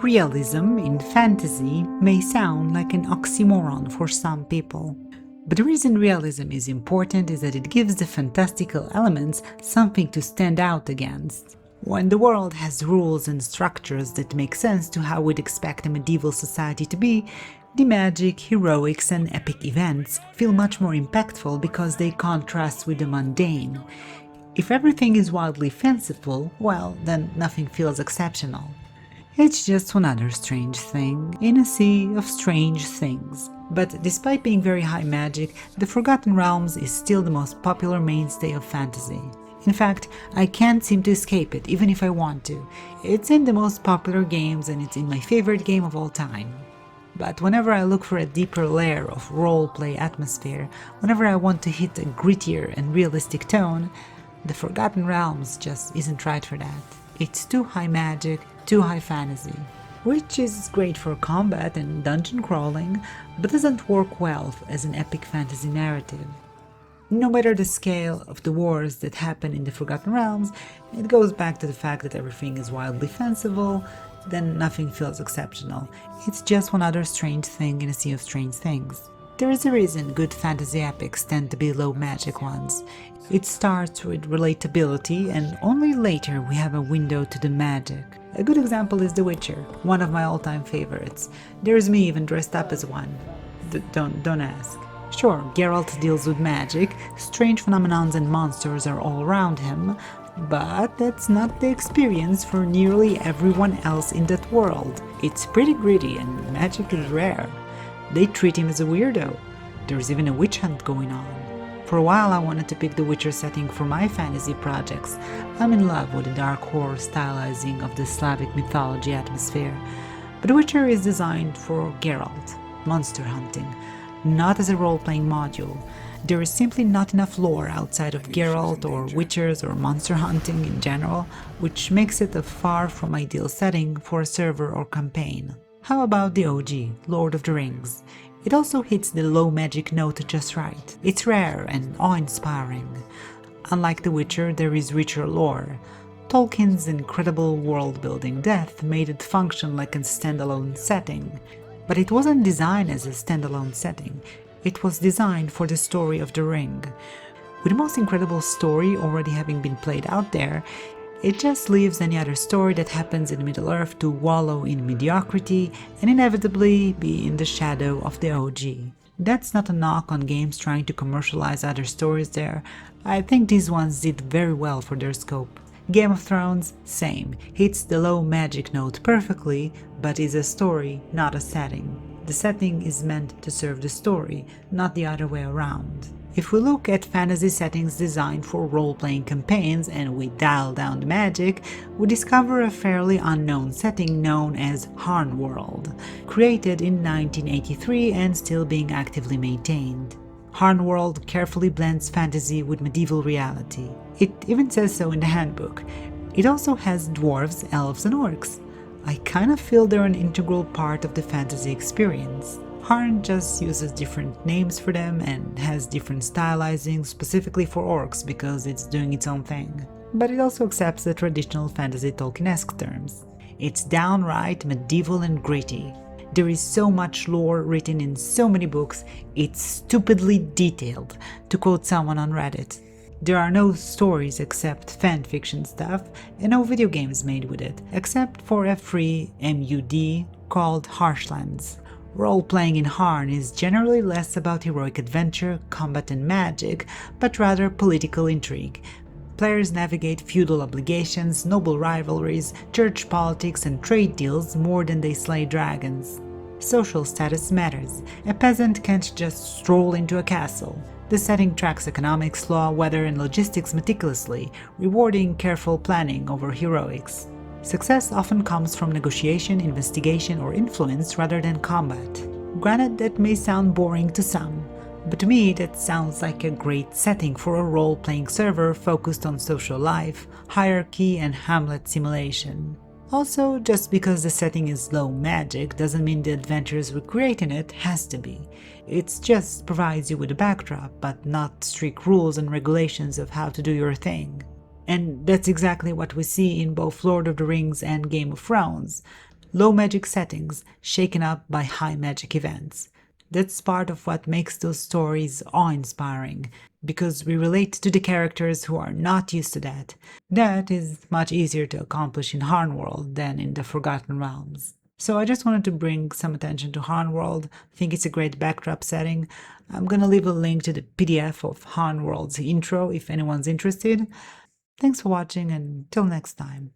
Realism in fantasy may sound like an oxymoron for some people. But the reason realism is important is that it gives the fantastical elements something to stand out against. When the world has rules and structures that make sense to how we'd expect a medieval society to be, the magic, heroics, and epic events feel much more impactful because they contrast with the mundane. If everything is wildly fanciful, well, then nothing feels exceptional. It's just another strange thing in a sea of strange things. But despite being very high magic, the Forgotten Realms is still the most popular mainstay of fantasy. In fact, I can't seem to escape it even if I want to. It's in the most popular games and it's in my favorite game of all time. But whenever I look for a deeper layer of roleplay atmosphere, whenever I want to hit a grittier and realistic tone, the Forgotten Realms just isn't right for that. It's too high magic, too high fantasy, which is great for combat and dungeon crawling, but doesn't work well as an epic fantasy narrative. No matter the scale of the wars that happen in the Forgotten Realms, it goes back to the fact that everything is wildly fanciful, then nothing feels exceptional. It's just one other strange thing in a sea of strange things. There is a reason good fantasy epics tend to be low magic ones. It starts with relatability and only later we have a window to the magic. A good example is The Witcher, one of my all-time favorites. There's me even dressed up as one. Don't ask. Sure, Geralt deals with magic, strange phenomenons and monsters are all around him, but that's not the experience for nearly everyone else in that world. It's pretty gritty and magic is rare. They treat him as a weirdo. There's even a witch hunt going on. For a while I wanted to pick the Witcher setting for my fantasy projects. I'm in love with the dark horror stylizing of the Slavic mythology atmosphere. But The Witcher is designed for Geralt, monster hunting, not as a role-playing module. There is simply not enough lore outside of Geralt or Witchers or monster hunting in general, which makes it a far from ideal setting for a server or campaign. How about the OG, Lord of the Rings? It also hits the low magic note just right. It's rare and awe-inspiring. Unlike The Witcher, there is richer lore. Tolkien's incredible world-building depth made it function like a standalone setting. But it wasn't designed as a standalone setting. It was designed for the story of the ring. With the most incredible story already having been played out there, it just leaves any other story that happens in Middle-earth to wallow in mediocrity and inevitably be in the shadow of the OG. That's not a knock on games trying to commercialize other stories there. I think these ones did very well for their scope. Game of Thrones, same, hits the low magic note perfectly, but is a story, not a setting. The setting is meant to serve the story, not the other way around. If we look at fantasy settings designed for role-playing campaigns and we dial down the magic, we discover a fairly unknown setting known as Harnworld, created in 1983 and still being actively maintained. Harnworld carefully blends fantasy with medieval reality. It even says so in the handbook. It also has dwarves, elves, and orcs. I kind of feel they're an integral part of the fantasy experience. Harn just uses different names for them and has different stylizing specifically for orcs because it's doing its own thing. But it also accepts the traditional fantasy Tolkien-esque terms. It's downright medieval and gritty. There is so much lore written in so many books, it's stupidly detailed, to quote someone on Reddit. There are no stories except fanfiction stuff, and no video games made with it, except for a free MUD called Harshlands. Role-playing in Harn is generally less about heroic adventure, combat and magic, but rather political intrigue. Players navigate feudal obligations, noble rivalries, church politics and trade deals more than they slay dragons. Social status matters. A peasant can't just stroll into a castle. The setting tracks economics, law, weather and logistics meticulously, rewarding careful planning over heroics. Success often comes from negotiation, investigation, or influence rather than combat. Granted, that may sound boring to some, but to me that sounds like a great setting for a role-playing server focused on social life, hierarchy, and Hamlet simulation. Also, just because the setting is low magic doesn't mean the adventures we create in it has to be. It just provides you with a backdrop, but not strict rules and regulations of how to do your thing. And that's exactly what we see in both Lord of the Rings and Game of Thrones. low magic settings shaken up by high magic events. That's part of what makes those stories awe-inspiring, because we relate to the characters who are not used to that. That is much easier to accomplish in Harnworld than in the Forgotten Realms. So I just wanted to bring some attention to Harnworld. I think it's a great backdrop setting. I'm gonna leave a link to the PDF of Harnworld's intro if anyone's interested. Thanks for watching, and till next time.